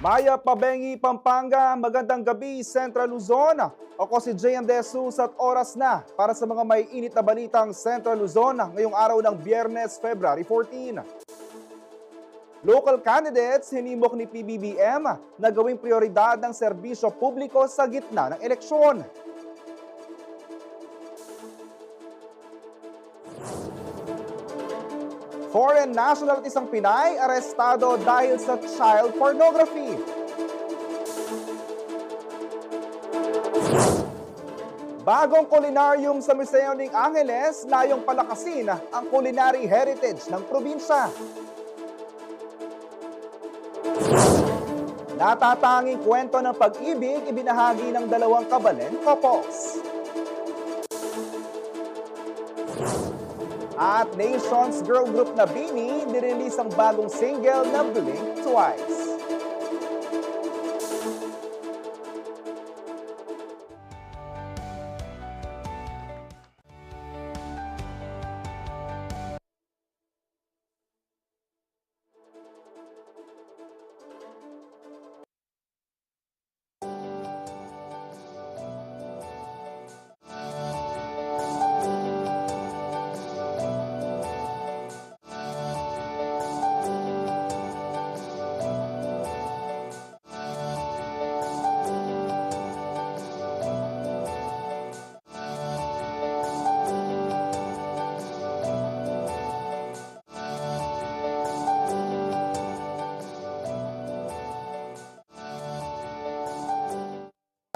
Maya Pabengi, Pampanga, magandang gabi, Central Luzon. Ako si JM De Jesus at oras na para sa mga may init na balitang Central Luzon ngayong araw ng Biyernes, February 14. Local candidates hinimok ni PBBM na gawing prioridad ng serbisyo publiko sa gitna ng eleksyon. Foreign national at isang Pinay arestado dahil sa child pornography. Bagong kulinarium sa Museo ng Angeles layong palakasin ang culinary heritage ng probinsya. Natatanging kwento ng pag-ibig ibinahagi ng dalawang kabalen couples. At Nations girl group na BINI nirelease ang bagong single na Blink Twice.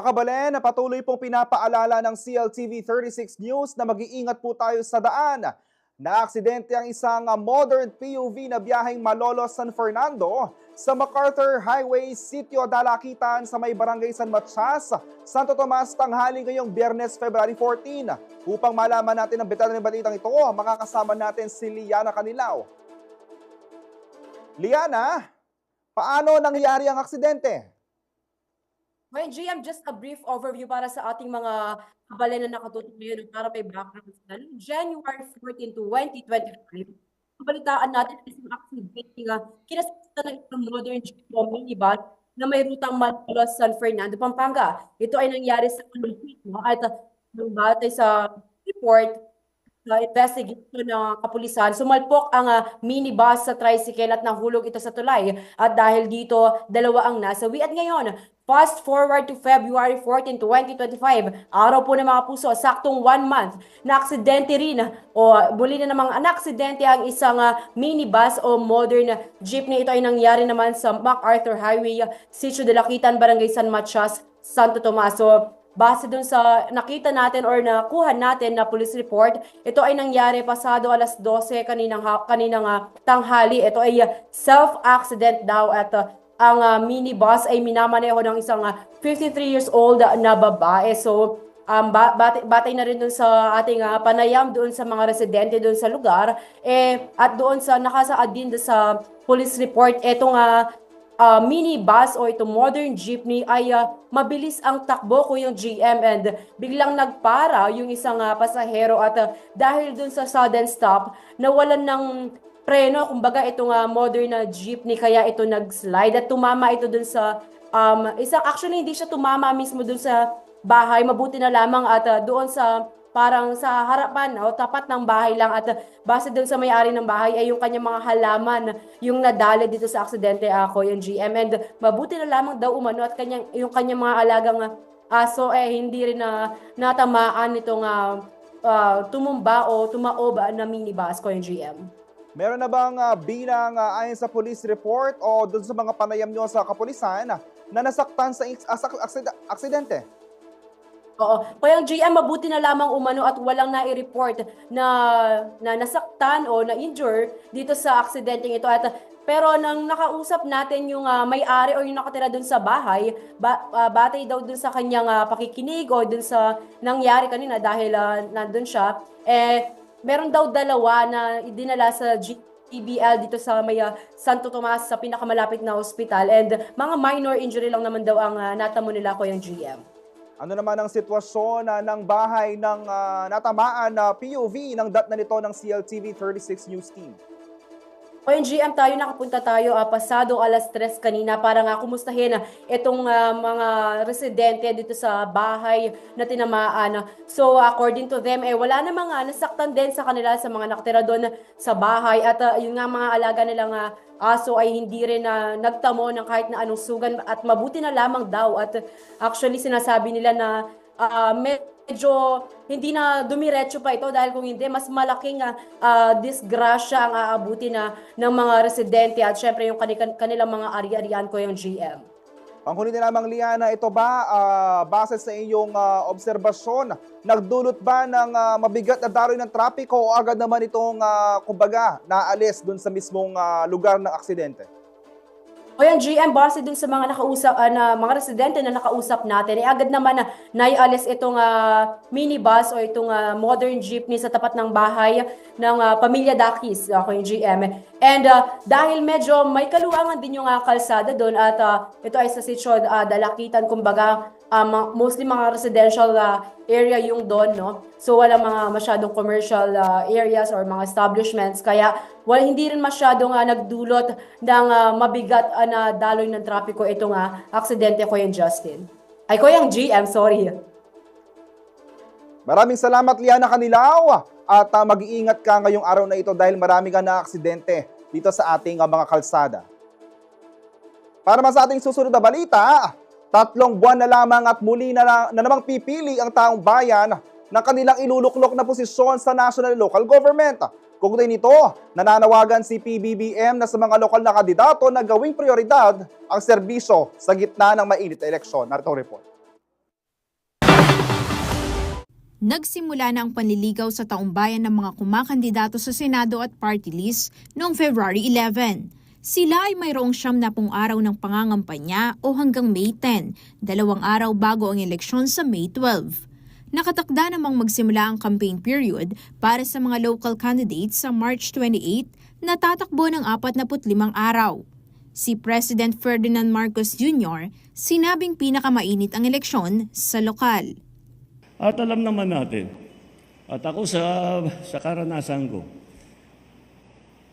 Kabalen, patuloy pong pinapaalala ng CLTV 36 News na mag-iingat po tayo sa daan. Naaksidente ang isang modern PUV na biyaheng Malolos, San Fernando sa MacArthur Highway, Sitio Dalakitan sa may barangay San Matias, Santo Tomas tanghali ngayong Biyernes, February 14. Upang malaman natin ang detalye ng balitang ito, makakasama natin si Liana Canilao. Liana, paano nangyari ang aksidente? Well, GM, just a brief overview para sa ating mga kabalen na nakatutok ngayon para may background sa January 14, 2025. Kabalitaan natin ang isang accident na kinasaktan ng isang modern jeep o minibus na may rutang Malolos, San Fernando, Pampanga. Ito ay nangyari sa Colombo at batay sa report sa investigation ng kapulisan, sumalpok ang minibus sa tricycle at nahulog ito sa tulay. At dahil dito, dalawa ang nasawi. At ngayon, fast forward to February 14, 2025, araw po ng mga puso, saktong 1 month, na aksidente rin o muli na namang na-aksidente ang isang minibus o modern jeepney. Ito ay nangyari naman sa MacArthur Highway, Sitio Dalakitan, Barangay San Matias, Santo Tomas. So, base dun sa nakita natin or nakuha natin na police report, ito ay nangyari pasado alas 12 kaninang tanghali. Ito ay self-accident daw at ang minibus ay minamaneho ng isang 53 years old na babae. So, batay na rin dun sa ating panayam doon sa mga residente doon sa lugar. At doon sa nakasaad din sa police report, etong minibus o itong modern jeepney ay mabilis ang takbo ko yung GM and biglang nagpara yung isang pasahero at dahil dun sa sudden stop, nawalan ng preno, kumbaga itong modern na jeepney kaya ito nag-slide at tumama ito dun sa actually hindi siya tumama mismo dun sa bahay, mabuti na lamang at doon sa parang sa harapan o tapat ng bahay lang at base doon sa may-ari ng bahay ay yung kanyang mga halaman yung nadali dito sa aksidente ako yung GM and mabuti na lamang daw umano at yung kanyang mga alagang aso hindi rin natamaan nitong tumumba o tumaob na minibus ko yung GM. Meron na bang bilang ayon sa police report o doon sa mga panayam nyo sa kapulisan na nasaktan sa aksidente? Oo. Kaya ang GM, mabuti na lamang umano at walang nai-report na nasaktan o na-injure dito sa aksidenteng ito. Pero nang nakausap natin yung may-ari o yung nakatira dun sa bahay, batay daw dun sa kanyang pakikinig o dun sa nangyari kanina dahil nandun siya, meron daw dalawa na dinala sa TBL dito sa may Santo Tomas sa pinakamalapit na ospital and mga minor injury lang naman daw ang natamo nila ko yung GM. Ano naman ang sitwasyon ng bahay ng natamaan na POV ng datna nito ng CLTV 36 News Team? O yung GM tayo, nakapunta tayo pasado 3:00 kanina para nga kumustahin itong mga residente dito sa bahay na tinamaan. So according to them, wala namang nasaktan din sa kanila sa mga nakatira doon sa bahay at yung nga mga alaga nilang aso ay hindi rin nagtamo ng kahit na anong sugan at mabuti na lamang daw at actually sinasabi nila na medyo hindi na dumiretso pa ito dahil kung hindi, mas malaking disgrasya ang aabuti ng mga residente at syempre yung kanilang mga ari-arian ko yung GM. Panghuli na lamang, Liana, ito ba, base sa iyong obserbasyon, nagdulot ba ng mabigat na daloy ng trapiko o agad naman itong, kumbaga, naalis dun sa mismong lugar ng aksidente? O yan, GM, base dun sa mga nakausap, na mga residente na nakausap natin, agad naman na naialis itong minibus o itong modern jeepney sa tapat ng bahay ng pamilya Dakis, ako yung GM. And dahil medyo may kaluangan din yung kalsada doon at ito ay sa sitio Dalakitan, kumbaga mostly mga residential area yung doon, no? So walang mga masyadong commercial areas or mga establishments, kaya hindi rin masyadong nagdulot ng mabigat na daloy ng trapiko itong aksidente ko yung Justin. Ay ko yung GM, sorry. Maraming salamat, Liana Canilaw, at mag-iingat ka ngayong araw na ito dahil marami ka na aksidente dito sa ating mga kalsada. Para sa ating susunod na balita, 3 buwan na lamang at muli na namang pipili ang taong bayan ng kanilang iluluklok na posisyon sa national and local government. Kaugnay nito, nananawagan si PBBM na sa mga lokal na kandidato na gawing prioridad ang serbisyo sa gitna ng mainit na eleksyon. Narito ang report. Nagsimula na ang panliligaw sa taong bayan ng mga kumakandidato sa Senado at party list noong February 11. Sila ay mayroong 70 araw ng pangangampanya o hanggang May 10, 2 araw bago ang eleksyon sa May 12. Nakatakda namang magsimula ang campaign period para sa mga local candidates sa March 28 na tatakbo ng 45 araw. Si President Ferdinand Marcos Jr. sinabing pinakamainit ang eleksyon sa lokal. At alam naman natin, at ako sa karanasan ko,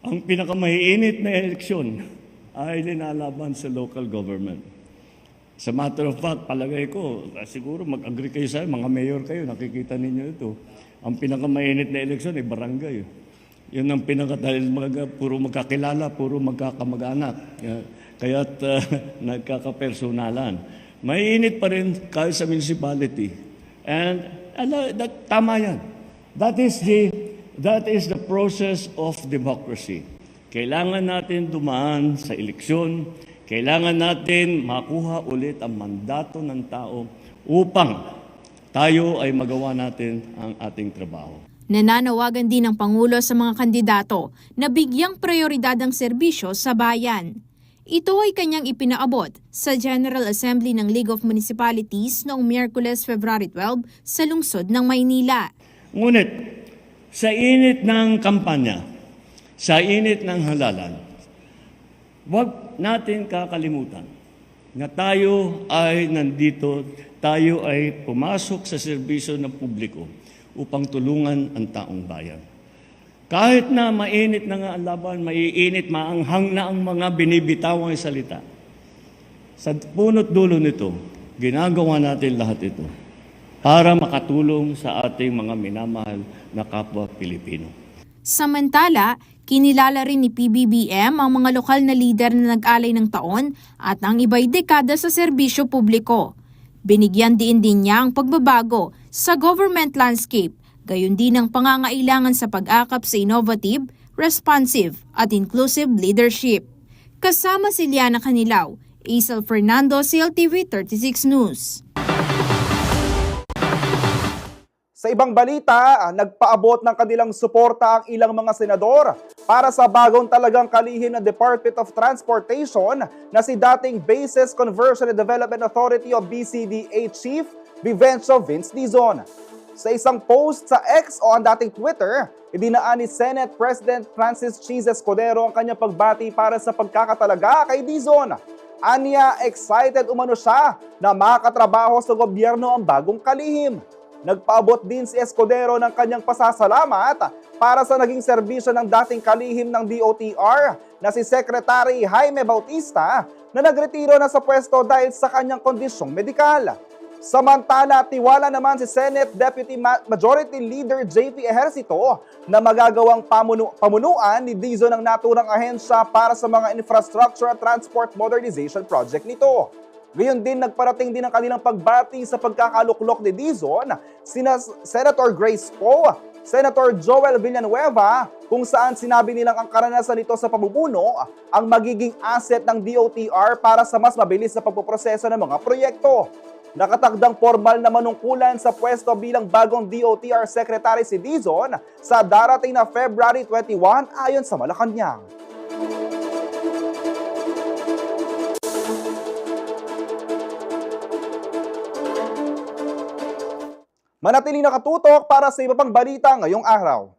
ang pinakamaiinit na eleksyon ay linalaban sa local government. Sa matter of fact, palagay ko, siguro mag-agree kayo sa mga mayor kayo, nakikita ninyo ito. Ang pinakamainit na eleksyon ay barangay. Yun ang dahil puro magkakilala, puro magkakamag-anak. Kaya't nagkakapersonalan. Mainit pa rin kahit sa municipality. And tama yan. That is the process of democracy. Kailangan natin dumaan sa eleksyon. Kailangan natin makuha ulit ang mandato ng tao upang tayo ay magawa natin ang ating trabaho. Nananawagan din ng Pangulo sa mga kandidato na bigyang prioridad ang serbisyo sa bayan. Ito ay kanyang ipinaabot sa General Assembly ng League of Municipalities noong Miyerkules, February 12 sa lungsod ng Maynila. Ngunit, sa init ng kampanya, sa init ng halalan, huwag natin kakalimutan na tayo ay nandito, tayo ay pumasok sa serbisyo ng publiko upang tulungan ang taong bayan. Kahit na mainit na nga ang laban, maiinit, maanghang na ang mga binibitawang salita. Sa punot dulo nito, ginagawa natin lahat ito para makatulong sa ating mga minamahal na kapwa Pilipino. Samantala, kinilala rin ni PBBM ang mga lokal na lider na nag-alay ng taon at ang iba'y dekada sa serbisyo publiko. Binigyan din niya ang pagbabago sa government landscape, gayon din ang pangangailangan sa pag-akap sa innovative, responsive at inclusive leadership. Kasama si Liana Canilaw, Isel Fernando, CLTV 36 News. Sa ibang balita, nagpaabot ng kanilang suporta ang ilang mga senador para sa bagong talagang kalihim ng Department of Transportation na si dating Bases Conversion and Development Authority o BCDA Chief Vivencio Vince Dizon. Sa isang post sa X o ang dating Twitter, idinaan ni Senate President Francis Cheese Escudero ang kanyang pagbati para sa pagkakatalaga kay Dizon. Anya, excited umano siya na makatrabaho sa gobyerno ang bagong kalihim. Nagpaabot din si Escudero ng kanyang pasasalamat para sa naging serbisyo ng dating kalihim ng DOTR na si Secretary Jaime Bautista na nagretiro na sa pwesto dahil sa kanyang kondisyong medikal. Samantala, tiwala naman si Senate Deputy Majority Leader JP Ejercito na magagawang pamunuan ni Dizon ng naturang ahensya para sa mga infrastructure at transport modernization project nito. Gayon din, nagparating din ang kanilang pagbati sa pagkakaluklok ni Dizon, sina Senator Grace Poe, Senator Joel Villanueva, kung saan sinabi nilang ang karanasan nito sa pamumuno ang magiging asset ng DOTR para sa mas mabilis na pagpoproseso ng mga proyekto. Nakatakdang formal na manungkulan sa pwesto bilang bagong DOTR Secretary si Dizon sa darating na February 21 ayon sa Malacanang. Manatiling nakatutok para sa iba pang balita ngayong araw.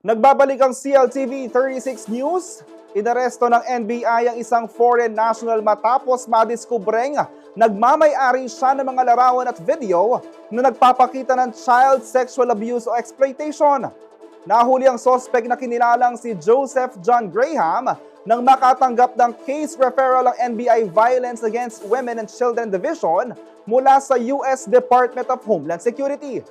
Nagbabalik ang CLTV 36 News. Inaresto ng NBI ang isang foreign national matapos madiskubreng nagmamay-ari siya ng mga larawan at video na nagpapakita ng child sexual abuse o exploitation. Nahuli ang suspect na kinilalang si Joseph John Graham nang makatanggap ng case referral ng NBI Violence Against Women and Children Division mula sa US Department of Homeland Security.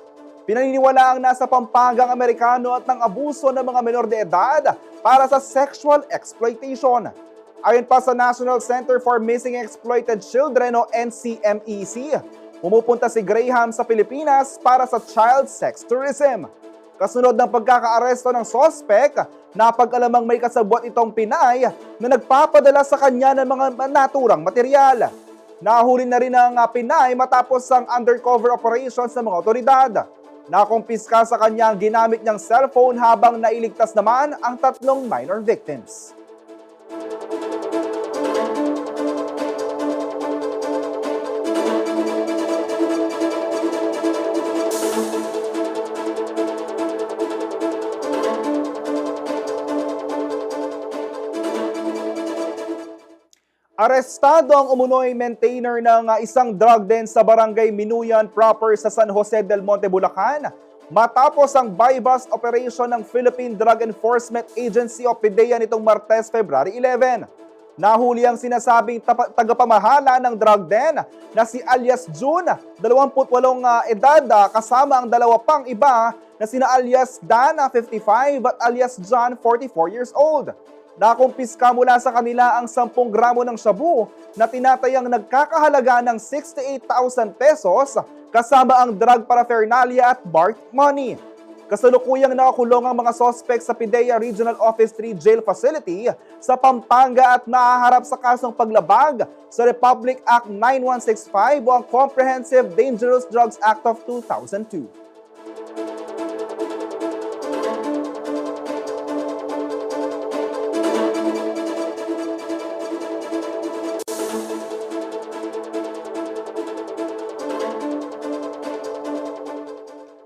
Pinaniniwalaang nasa Pampangang Amerikano at ng abuso ng mga menor de edad para sa sexual exploitation. Ayon pa sa National Center for Missing and Exploited Children o NCMEC, pumupunta si Graham sa Pilipinas para sa child sex tourism. Kasunod ng pagkakaaresto ng sospek, napag-alamang may kasabwat itong Pinay na nagpapadala sa kanya ng mga naturang material. Nahuli na rin ang Pinay matapos ang undercover operations ng mga otoridad. Nakumpiska sa kanya ang ginamit niyang cellphone habang nailigtas naman ang 3 minor victims. Arestado ang umunoy maintainer ng isang drug den sa Barangay Minuyan proper sa San Jose del Monte, Bulacan matapos ang buy-bust operation ng Philippine Drug Enforcement Agency o PDEA nitong Martes, February 11. Nahuli ang sinasabing tagapamahala ng drug den na si alias June, 28 edad, kasama ang 2 pang iba na sina alias Dan, 55 at alias John, 44 years old. Nakumpiska mula sa kanila ang 10 gramo ng shabu na tinatayang nagkakahalaga ng 68,000 pesos kasama ang drug paraphernalia at BART money. Kasalukuyang nakakulong ang mga sospek sa PIDEA Regional Office 3 Jail Facility sa Pampanga at nahaharap sa kasong paglabag sa Republic Act 9165 o ang Comprehensive Dangerous Drugs Act of 2002.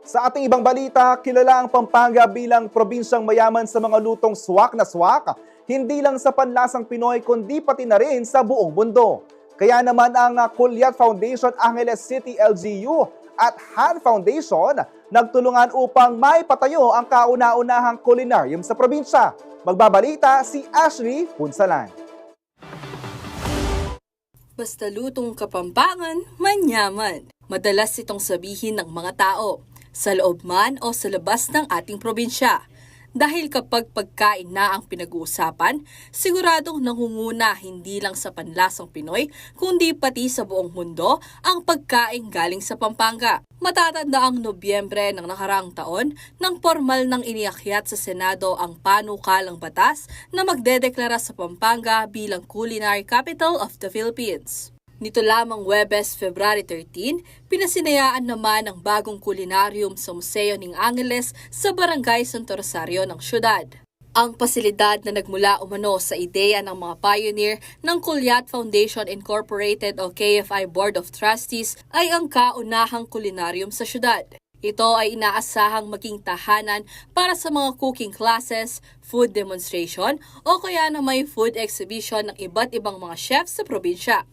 Sa ating ibang balita, kilala ang Pampanga bilang probinsyang mayaman sa mga lutong swak na swak, hindi lang sa panlasang Pinoy kundi pati na rin sa buong mundo. Kaya naman ang Kulyat Foundation Angeles City LGU at Han Foundation nagtulungan upang maipatayo ang kauna-unahang culinarium sa probinsya. Magbabalita si Ashley Punsalan. Basta lutong Kapampangan, manyaman. Madalas itong sabihin ng mga tao, sa loob man o sa labas ng ating probinsya. Dahil kapag pagkain na ang pinag-uusapan, siguradong nangunguna hindi lang sa panlasang Pinoy, kundi pati sa buong mundo ang pagkain galing sa Pampanga. Matatanda ang Nobyembre ng nakaraang taon nang formal nang iniakyat sa Senado ang panukalang batas na magdedeklara sa Pampanga bilang Culinary Capital of the Philippines. Nito lamang Huwebes, February 13, pinasinayaan naman ang bagong kulinarium sa Museo ng Angeles sa Barangay Santo Rosario ng syudad. Ang pasilidad na nagmula umano sa ideya ng mga pioneer ng Kulyat Foundation Incorporated o KFI Board of Trustees ay ang kaunahang kulinarium sa syudad. Ito ay inaasahang maging tahanan para sa mga cooking classes, food demonstration o kaya na may food exhibition ng iba't ibang mga chefs sa probinsya.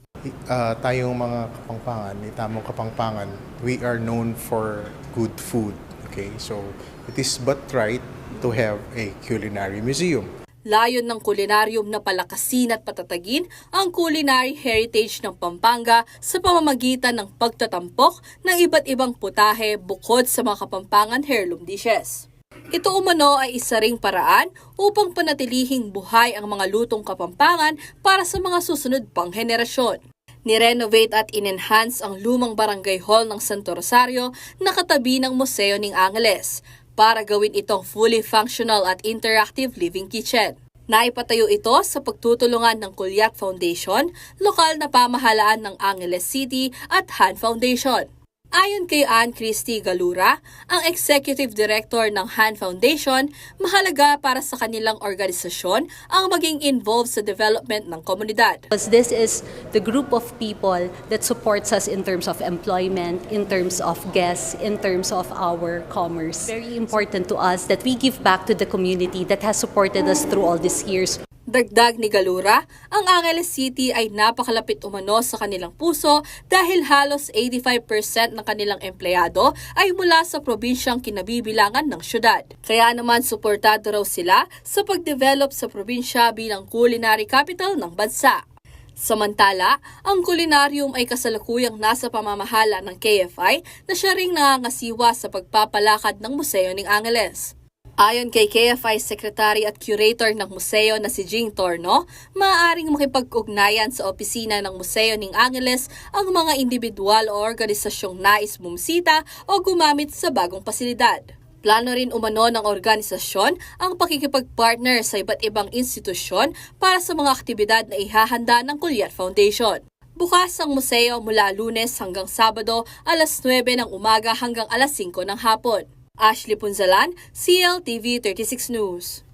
Tayong mga Kapampangan, itamong Kapampangan, we are known for good food. Okay, so it is but right to have a culinary museum. Layon ng kulinarium na palakasin at patatagin ang culinary heritage ng Pampanga sa pamamagitan ng pagtatampok ng iba't ibang putahe bukod sa mga Kapampangan heirloom dishes. Ito umano ay isa ring paraan upang panatilihing buhay ang mga lutong Kapampangan para sa mga susunod pang henerasyon. Nirenovate at in-enhance ang lumang barangay hall ng Santo Rosario na katabi ng Museo ng Angeles para gawin itong fully functional at interactive living kitchen. Naipatayo ito sa pagtutulungan ng Kulyat Foundation, lokal na pamahalaan ng Angeles City at Han Foundation. Ayon kay Ann Christie Galura, ang Executive Director ng Han Foundation, mahalaga para sa kanilang organisasyon ang maging involved sa development ng komunidad. Because this is the group of people that supports us in terms of employment, in terms of guests, in terms of our commerce. Very important to us that we give back to the community that has supported us through all these years. Dagdag ni Galura, ang Angeles City ay napakalapit umano sa kanilang puso dahil halos 85% ng kanilang empleyado ay mula sa probinsyang kinabibilangan ng syudad. Kaya naman suportado raw sila sa pagdevelop sa probinsya bilang culinary capital ng bansa. Samantala, ang culinarium ay kasalukuyang nasa pamamahala ng KFI na siya ring nangangasiwa sa pagpapalakad ng Museo ng Angeles. Ayon kay KFI Secretary at Curator ng museo na si Jing Torno, maaaring makipag-ugnayan sa opisina ng Museo ng Angeles ang mga individual o organisasyong nais bumisita o gumamit sa bagong pasilidad. Plano rin umano ng organisasyon ang pakikipag-partner sa iba't ibang institusyon para sa mga aktibidad na ihahanda ng Culyat Foundation. Bukas ang museo mula Lunes hanggang Sabado, alas 9 ng umaga hanggang alas 5 ng hapon. Ashley Punzalan, CLTV 36 News.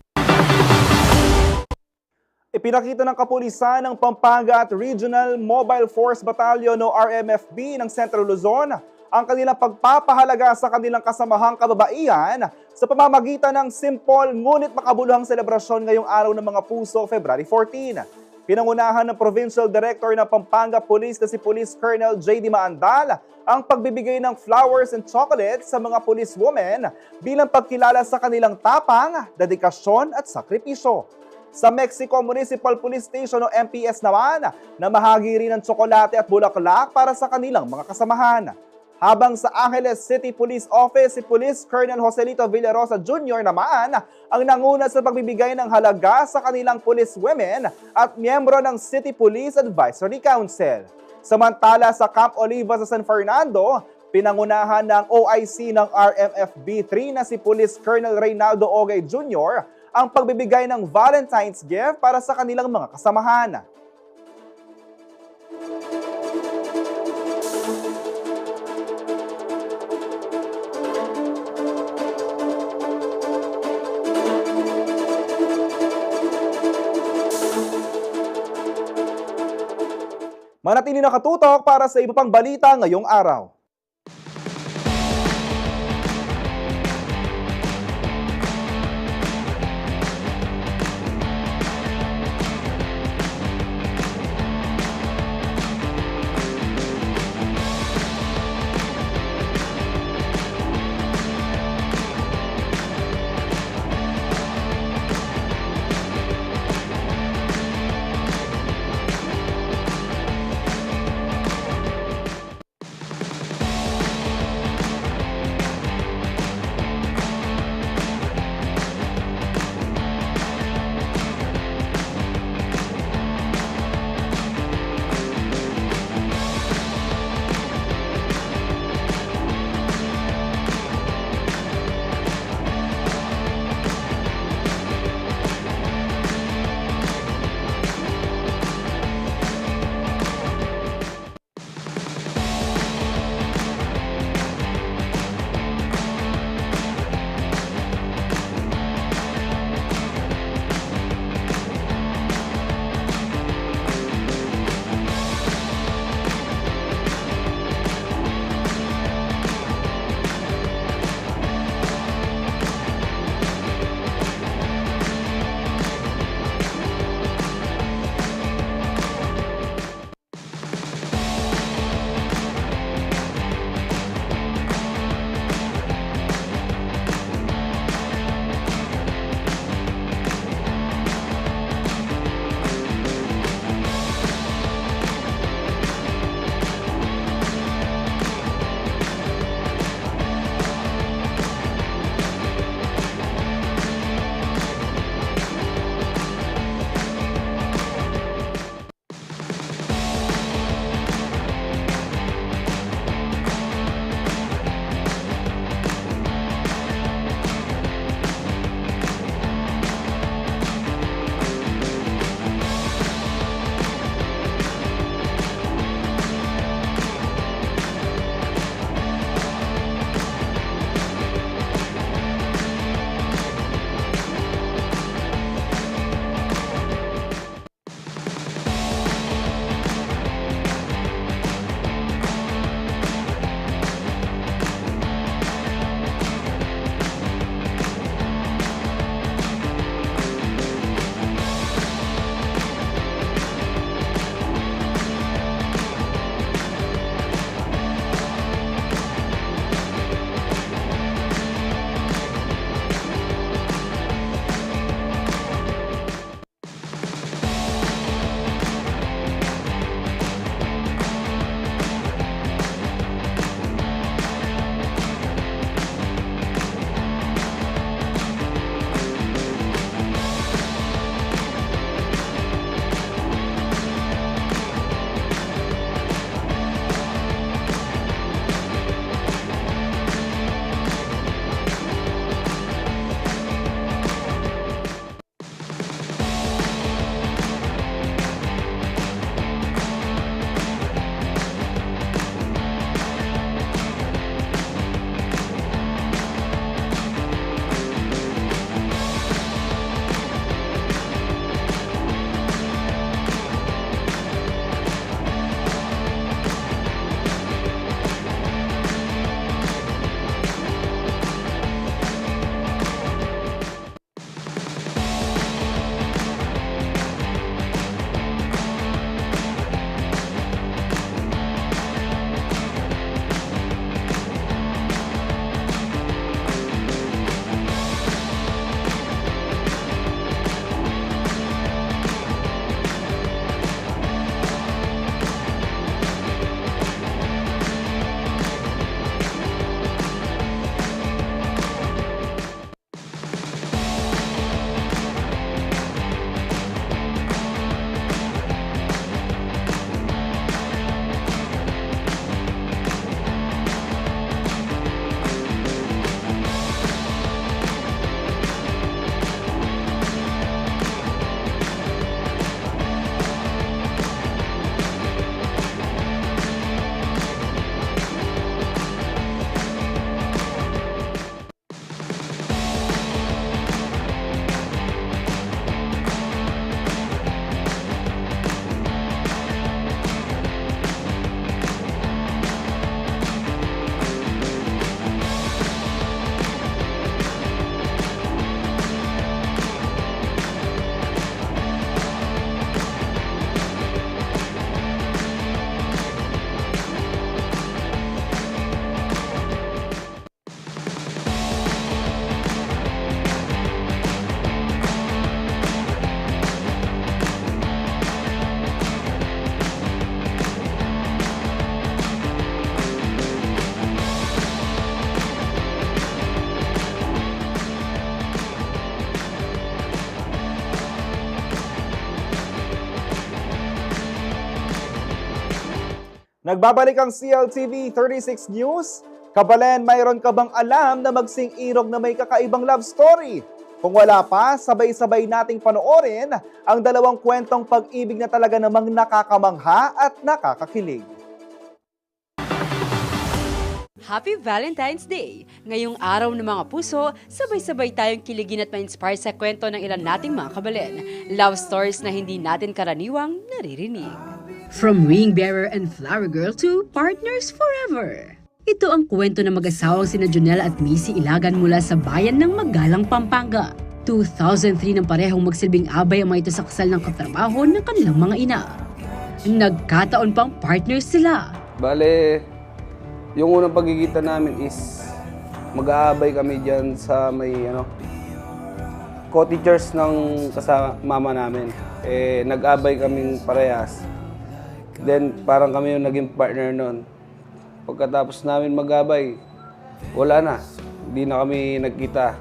Ipinakita ng kapulisan ng Pampanga at Regional Mobile Force Battalion o RMFB ng Central Luzon ang kanilang pagpapahalaga sa kanilang kasamahang kababaihan sa pamamagitan ng simple ngunit makabuluhang selebrasyon ngayong araw ng mga puso, February 14. Pinangunahan ng Provincial Director ng Pampanga Police na si Police Colonel J.D. Maandal ang pagbibigay ng flowers and chocolates sa mga policewomen bilang pagkilala sa kanilang tapang, dedikasyon at sakripisyo. Sa Mexico Municipal Police Station o MPS naman, namahagi rin ng tsokolate at bulaklak para sa kanilang mga kasamahan. Habang sa Angeles City Police Office, si Police Colonel Joselito Villarosa Jr. naman ang nanguna sa pagbibigay ng halaga sa kanilang police women at miyembro ng City Police Advisory Council. Samantala sa Camp Oliva sa San Fernando, pinangunahan ng OIC ng RMFB-3 na si Police Colonel Reynaldo Ogay Jr. ang pagbibigay ng Valentine's gift para sa kanilang mga kasamahan. Manatili nakatutok para sa iba pang balita ngayong araw. Nagbabalik ang CLTV 36 News. Kabalen, mayroon ka bang alam na magsing-irog na may kakaibang love story? Kung wala pa, sabay-sabay nating panoorin ang dalawang kwentong pag-ibig na talaga namang nakakamangha at nakakakilig. Happy Valentine's Day! Ngayong araw ng mga puso, sabay-sabay tayong kiligin at ma-inspire sa kwento ng ilan nating mga kabalen. Love stories na hindi natin karaniwang naririnig. From ring bearer and flower girl to partners forever. Ito ang kwento ng mag-asawang sina Jonel at Missy Ilagan mula sa bayan ng Magalang, Pampanga. 2003 nang parehong magsilbing abay ang mga ito sa kasal ng katrabaho ng kanilang mga ina. Nagkataon pang partners sila. Bale, yung unang pagkikita namin is mag-aabay kami dyan sa may cottagers ng mama namin. Nag-abay kaming parehas. Then parang kami yung naging partner nun. Pagkatapos namin mag-abay, wala na. Hindi na kami nagkita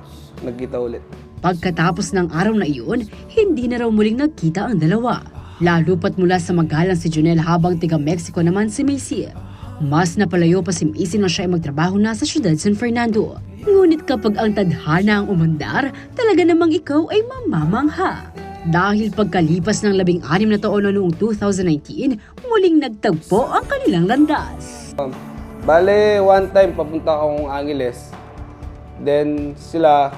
ulit. Pagkatapos ng araw na iyon, hindi na raw muling nagkita ang dalawa. Lalo pat mula sa Magalang si Jonel habang tiga Mexico naman si Missy. Mas napalayo pa si Missy nang siya ay magtrabaho na sa siyudad San Fernando. Ngunit kapag ang tadhana ang umandar, talaga namang ikaw ay mamamangha. Dahil pagkalipas ng 16 na taon noong 2019, muling nagtagpo ang kanilang landas. Bale, one time papunta akong Angeles. Then sila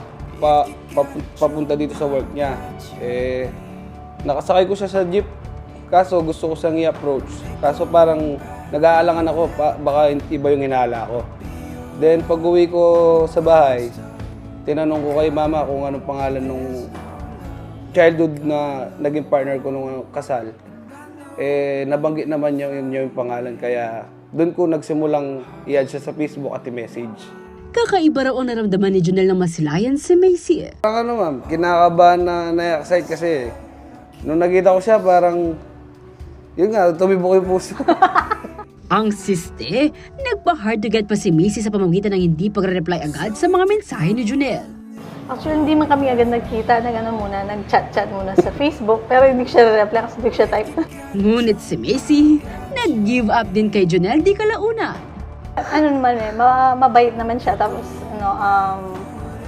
papunta dito sa work niya. Nakasakay ko siya sa jeep. Kaso gusto ko siyang i-approach. Kaso parang nag-aalangan ako, baka iba yung hinala ko. Then pag uwi ko sa bahay, tinanong ko kay mama kung anong pangalan nung childhood na naging partner ko nung kasal. Nabanggit naman niya yung pangalan, kaya doon ko nagsimulang i-add siya sa Facebook at i-message. Kakaiba raw ang naramdaman ni Jonel nang masilayan si Missy. Parang ma'am, kinakabahan na-excite kasi nung nakita ko siya parang, yun nga, tumibok yung puso. Ang siste, nagpa-hard to get pa si Missy sa pamamagitan ng hindi pagre-reply agad sa mga mensahe ni Jonel. Actually, hindi man kami agad nagkita, nag-chat-chat muna sa Facebook, pero hindi siya reply kasi hindi siya type. Ngunit si Missy, nag-give up din kay Jonel di kalauna. Ano naman mabait naman siya, tapos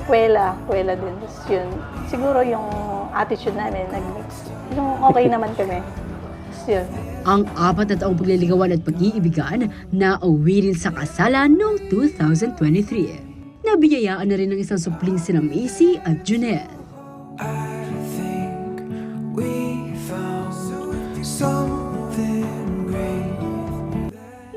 kwela din. Tapos yun, siguro yung attitude namin nag-mix. Yung okay naman kami. Tapos yun. Ang 4 na taong pagliligawan at pag-iibigan na uwi rin sa kasalan noong 2023. Nabiyayaan na rin ng isang supling sina Missy at Jonel.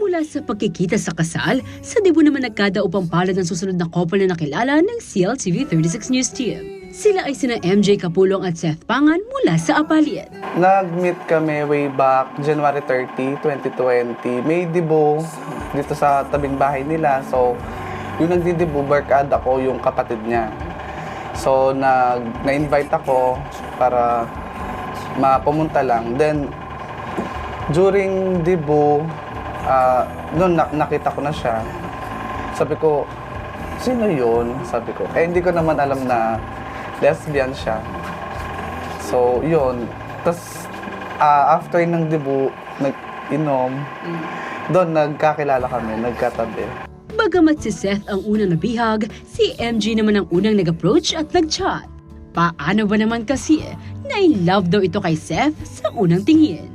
Mula sa pagkikita sa kasal, sa debut naman nagkadaupang palad ng susunod na couple na nakilala ng CLTV 36 News Team. Sila ay sina MJ Capulong at Seth Pangan mula sa Apalit. Nag-meet kami way back January 30, 2020. May debut dito sa tabing bahay nila. So, yung nagdi-debut, barkada ko yung kapatid niya. So, na-invite ako para mapumunta lang. Then, during debut, noon nakita ko na siya. Sabi ko, sino yun? Sabi ko, hindi ko naman alam na lesbian siya. So, yun. Tapos, after ng debut, nag-inom. Doon, nagkakilala kami, nagkatabi. Bagamat si Seth ang unang nabihag, si MG naman ang unang nag-approach at nag-chat. Paano ba naman kasi na in love daw ito kay Seth sa unang tingin?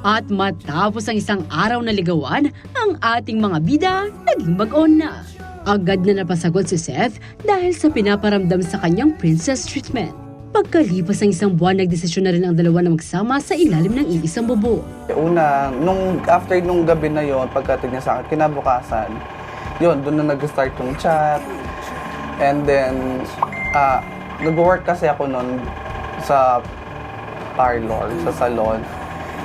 At matapos ang isang araw na ligawan, ang ating mga bida naging mag-on na. Agad na napasagot si Seth dahil sa pinaparamdam sa kanyang princess treatment. Pagkalipas ng isang buwan, nagdesisyon na rin ang dalawa na magsama sa ilalim ng iisang bubong. Una, after nung gabi na yon, pagkating niya sa akin, kinabukasan, yun, doon na nag-start yung chat. And then, nag-work kasi ako noon sa parlor, sa salon.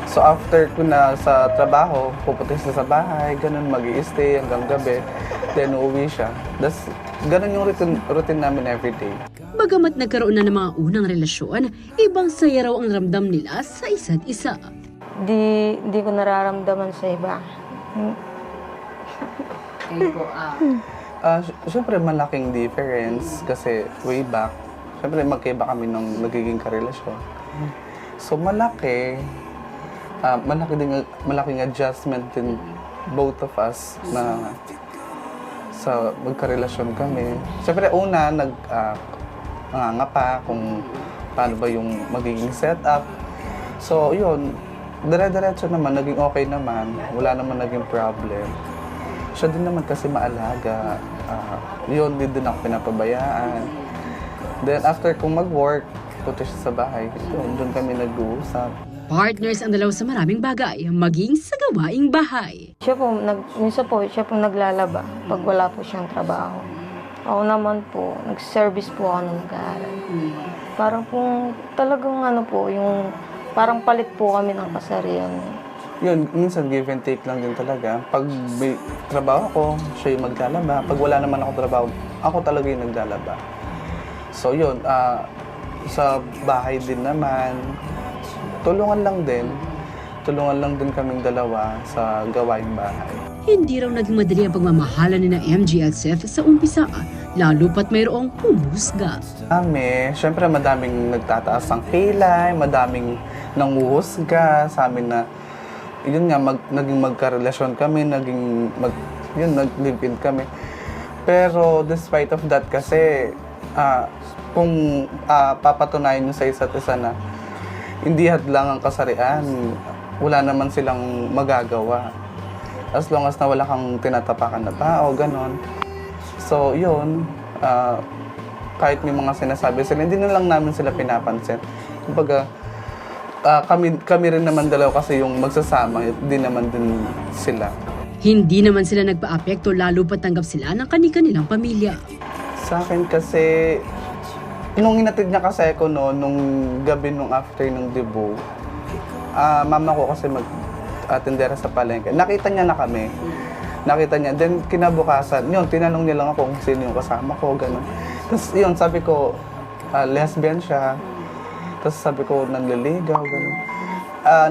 So after ko na sa trabaho, pupunta siya sa bahay, ganun, mag-i-stay hanggang gabi. Then uuwi siya. Ganun yung routine namin everyday. Bagamat nagkaroon na ng mga unang relasyon, ibang saya raw ang ramdam nila sa isa't isa. Di ko nararamdaman sa iba. Siyempre malaking difference kasi way back, siyempre magkaiba kami nung nagiging karelasyon. So malaki, malaking adjustment din both of us na sa magkarelasyon kami. Siyempre, una, nangangapa kung paano ba yung magiging setup. So, yun, dire-diretso naman, naging okay naman. Wala naman naging problem. Siya din naman kasi maalaga. Yun, din ako pinapabayaan. Then, after kong mag-work, punta siya sa bahay. Yun, doon kami nag-uusap. Partners ang dalaw sa maraming bagay, maging sa gawaing bahay. Minsan po, siya po naglalaba pag wala po siyang trabaho. Ako naman po, nag-service po ako ng nag-aaral. Parang po, talagang yung parang palit po kami ng kasarian. Yun, minsan give and take lang din talaga. Pag may trabaho ako, siya yung maglalaba. Pag wala naman ako trabaho, ako talaga yung naglalaba. So yun, sa bahay din naman, tulungan lang din kaming dalawa sa gawaing bahay. Hindi raw naging madali ang pagmamahalan ni na MG at Seth sa umpisa, lalo pat mayroong humusga. Siyempre madaming nagtataas ang kilay, madaming nanguhusga sa amin na, yun nga, naging magkarelasyon kami, nag-live-in kami. Pero despite of that kasi, kung papatunayan nyo sa isa't isa na hindi hadlang ang kasarian, wala naman silang magagawa. As long as na wala kang tinatapakan na tao, ganon. So, yun, kahit may mga sinasabi sila, hindi na lang namin sila pinapansin. Kumbaga, kami rin naman dalaw kasi yung magsasama, hindi naman din sila. Hindi naman sila nagpa-apekto, lalo pat tanggap sila ng kanilang pamilya. Sa akin kasi, nung hinatid niya kasi ako nung gabi nung after ng debut, mama ko kasi mag-atendera sa palengke. Nakita niya na kami. Then kinabukasan, yun, tinanong niya lang ako kung sino yung kasama ko, gano'n. Tapos yun, sabi ko, lesbian siya. Tapos sabi ko, nanliligaw, gano'n.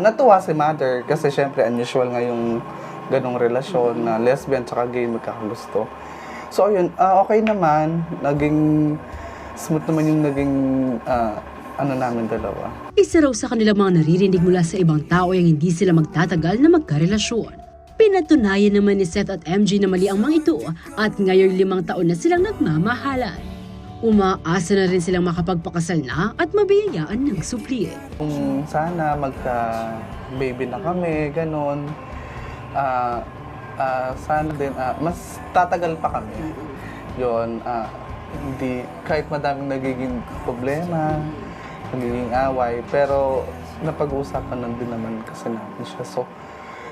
Natuwa si mother kasi syempre unusual nga yung ganong relasyon na lesbian tsaka gay magkakagusto. So yun, okay naman, naging smooth naman yung naging namin dalawa. Isa raw sa kanilang mga naririnig mula sa ibang tao ay hindi sila magtatagal na magkarelasyon. Pinatunayan naman ni Seth at MG na mali ang mga ito at ngayon 5 taon na silang nagmamahalan. Umaasa na rin silang makapagpakasal na at mabiyayaan ng supli. Kung sana magka-baby na kami, ganon, sana din, mas tatagal pa kami. Yun, hindi, kahit madaming nagiging problema, nagiging away, pero napag-uusapan lang din naman kasi natin siya. So,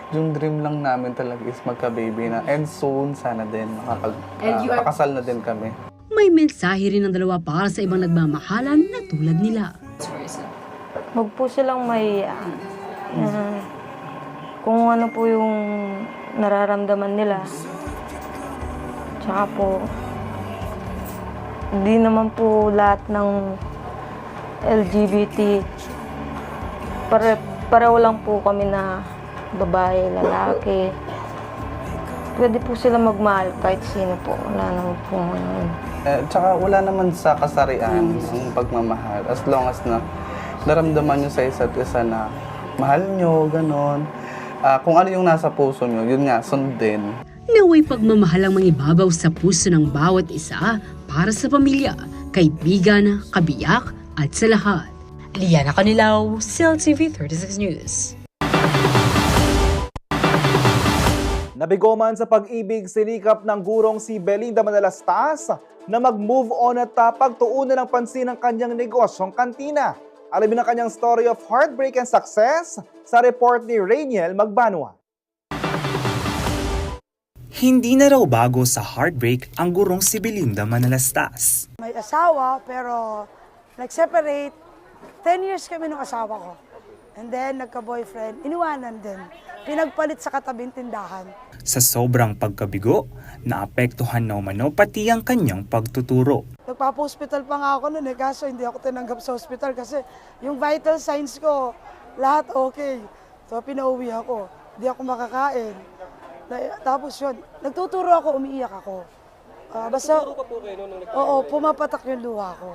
yung dream lang namin talaga is magka-baby na. And soon, sana din, makapagpakasal na din kami. May mensahe rin ng dalawa para sa ibang nagmamahalan na tulad nila. Huwag po silang kung ano po yung nararamdaman nila. Tsaka po, hindi naman po lahat ng LGBT, pareho lang po kami na babae, lalaki. Pwede po sila magmahal kahit sino po. Wala naman po Tsaka wala naman sa kasarian ang pagmamahal. As long as na naramdaman nyo sa isa't isa na mahal nyo, ganon. Kung ano yung nasa puso nyo, yun nga, sundin. Naway pagmamahal ang mangibabaw sa puso ng bawat isa para sa pamilya, kaibigan, kabiyak at sa lahat. Liana Canilaw, CLTV 36 News. Nabigoman sa pag-ibig sinikap ng gurong si Belinda Manalastas na mag-move on at pagtuunan ng pansin ng kanyang negosyong kantina. Alamin ang kanyang story of heartbreak and success sa report ni Rainiel Magbanua. Hindi na raw bago sa heartbreak ang gurong si Belinda Manalastas. May asawa pero nag-separate. 10 years kami ng asawa ko. And then nagka-boyfriend, iniwanan din. Pinagpalit sa katabing tindahan. Sa sobrang pagkabigo, naapektuhan na umano pati ang kanyang pagtuturo. Nagpapa-hospital pa nga ako noon kaso hindi ako tinanggap sa hospital kasi yung vital signs ko, lahat okay. So pinauwi ako, hindi ako makakain. Tapos yun, nagtuturo ako, umiiyak ako. Basta, oo, pumapatak yung luha ko.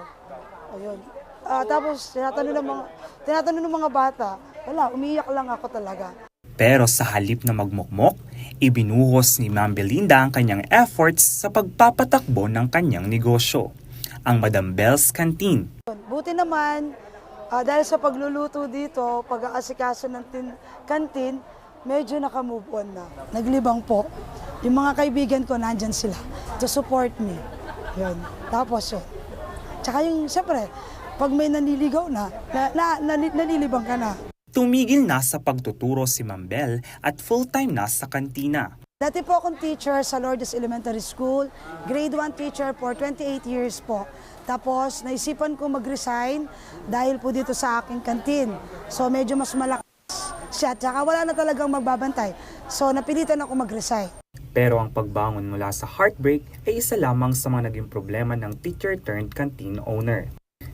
Ayun. Tapos tinatanong ng mga bata, wala, umiyak lang ako talaga. Pero sa halip na magmukmok, ibinuhos ni Ma'am Belinda ang kanyang efforts sa pagpapatakbo ng kanyang negosyo, ang Madam Belle's Canteen. Buti naman, dahil sa pagluluto dito, pag-aasikaso ng kantin, medyo naka-move on na. Naglibang po. Yung mga kaibigan ko, nandyan sila to support me. Yun. Tapos yun. Tsaka yung, siyempre, pag may naniligaw nalilibang ka na. Tumigil na sa pagtuturo si Ma'am Belle at full-time na sa kantina. Dati po akong teacher sa Lourdes Elementary School, grade 1 teacher for 28 years po. Tapos naisipan ko mag-resign dahil po dito sa aking kantin. So medyo mas malakas siya, tsaka wala na talagang magbabantay. So napilitan ako mag-resign. Pero ang pagbangon mula sa heartbreak ay isa lamang sa mga naging problema ng teacher turned canteen owner.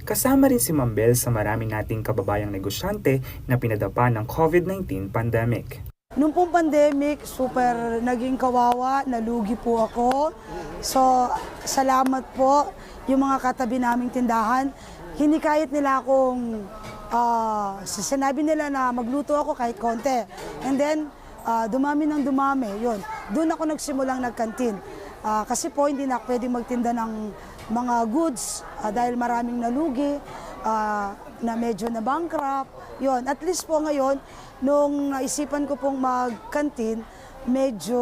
Kasama rin si Ma'am Belle sa marami nating kababayang negosyante na pinadapa ng COVID-19 pandemic. Noong pong pandemic, super naging kawawa, nalugi po ako. So, salamat po yung mga katabi naming tindahan. Hinikayat nila akong, sinabi nila na magluto ako kahit konti. And then, dumami ng dumami, yun. Doon ako nagsimulang nagkantin. Kasi po, hindi na ako pwedeng magtinda ng mga goods dahil maraming nalugi, na medyo na bankrupt. Yun, at least po ngayon, nung naisipan ko pong magkantin, medyo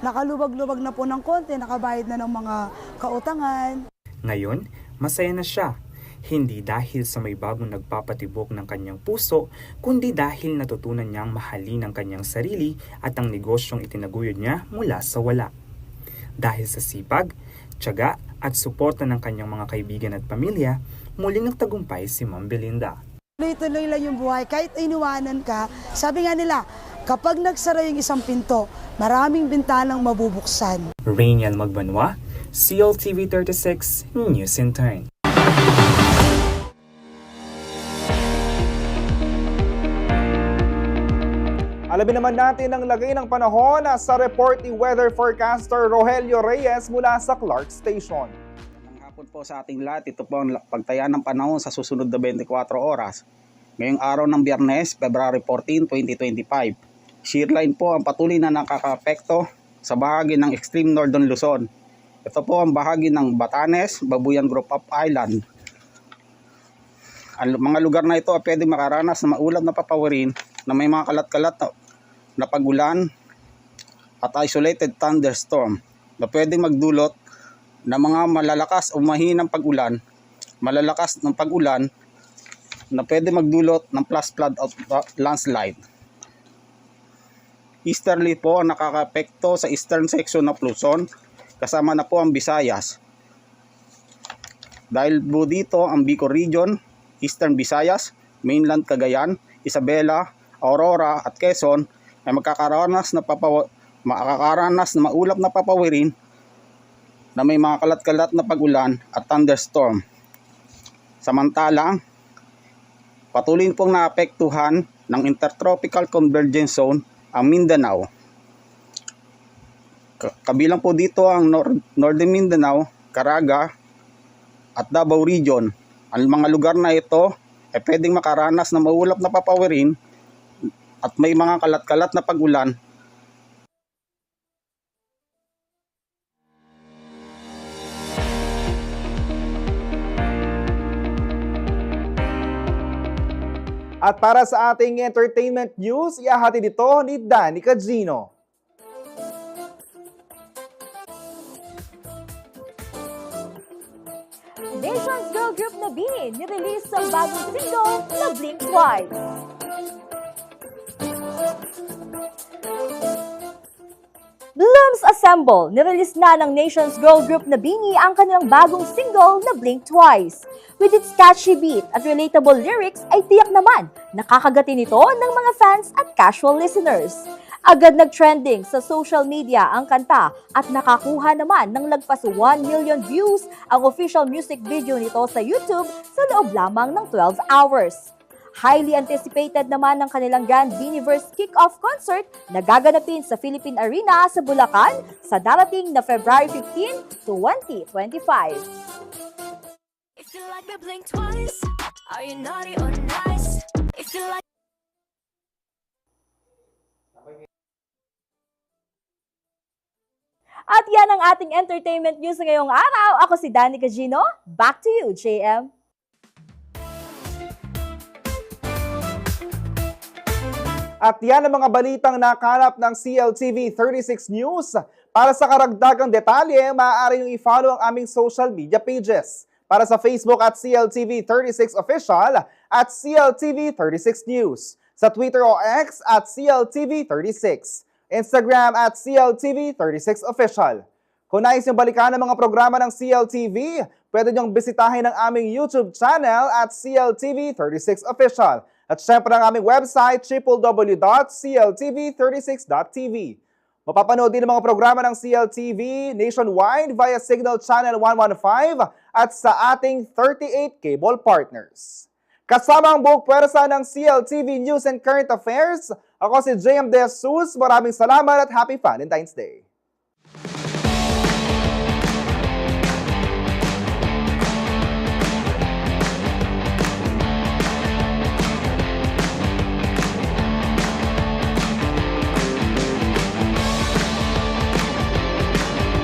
nakalubag-lubag na po ng konti, nakabayad na ng mga kautangan. Ngayon, masaya na siya. Hindi dahil sa may bagong nagpapatibok ng kanyang puso, kundi dahil natutunan niyang mahalin ang kanyang sarili at ang negosyong itinaguyod niya mula sa wala. Dahil sa sipag, tiyaga at suporta ng kanyang mga kaibigan at pamilya, muling nagtagumpay si Ma'am Belinda. Tuloy-tuloy lang yung buhay. Kahit iniwanan ka, sabi nga nila, kapag nagsara yung isang pinto, maraming bintanang mabubuksan. Rainiel Magbanwa, CLTV 36 News in Turn. Alamin naman natin ang lagay ng panahon sa report ni weather forecaster Rogelio Reyes mula sa Clark Station. Magandang hapon po sa ating lahat. Ito po ang pagtaya ng panahon sa susunod na 24 oras. Ngayong araw ng Biyernes, February 14, 2025. Shear line po ang patuloy na nakakaapekto sa bahagi ng extreme northern Luzon. Ito po ang bahagi ng Batanes, Babuyan Group of Island. Ang mga lugar na ito ay pwede makaranas ng maulap na papawirin na may mga kalat-kalat na pagulan at isolated thunderstorm na pwedeng magdulot ng mga malalakas o mahinang pagulan, malalakas ng pagulan na pwede magdulot ng flash flood at landslide. Easterly po ang nakakaapekto sa eastern section ng Luzon, kasama na po ang Visayas. Dahil po dito ang Bicol Region, Eastern Visayas, Mainland Cagayan, Isabela, Aurora at Quezon ay makakaranas na maulap na papawirin na may mga kalat-kalat na pagulan at thunderstorm. Samantalang, patuloy pong naapektuhan ng Intertropical Convergence Zone ang Mindanao. Kabilang po dito ang Northern Mindanao, Caraga at Davao Region. Ang mga lugar na ito ay pwedeng makaranas ng maulap na papawirin at may mga kalat-kalat na pagulan. At para sa ating entertainment news, ihahatid ito ni Danny Cagino. Nations Girl Group na Bini nirelease ang bagong single na Blink Twice. Blooms Assemble, nirelease na ng Nations Girl Group na Bini ang kanilang bagong single na Blink Twice. With its catchy beat at relatable lyrics ay tiyak naman nakakagatin ito ng mga fans at casual listeners. Agad nag-trending sa social media ang kanta at nakakuha naman ng lagpas 1 million views ang official music video nito sa YouTube sa loob lamang ng 12 hours. Highly anticipated naman ng kanilang Grand Biniverse Kick-Off Concert na gaganapin sa Philippine Arena sa Bulacan sa darating na February 15, 2025. If you like me, blink twice. Are you naughty or nice? If you like At yan ang ating entertainment news ngayong araw. Ako si Danny Cagino. Back to you, JM. At yan ang mga balitang nakalap ng CLTV 36 News. Para sa karagdagang detalye, maaari niyong i-follow ang aming social media pages. Para sa Facebook at CLTV 36 Official at CLTV 36 News. Sa Twitter o X at CLTV 36. Instagram at CLTV 36 Official. Kung nais niyong balikan ang mga programa ng CLTV, pwede niyong bisitahin ang aming YouTube channel at CLTV 36 Official. At syempre ang aming website, www.cltv36.tv. Mapapanood din ang mga programa ng CLTV nationwide via Signal Channel 115 at sa ating 38 cable partners. Kasama ang buong pwersa ng CLTV News and Current Affairs, ako si JM De Jesus. Maraming salamat at Happy Valentine's Day.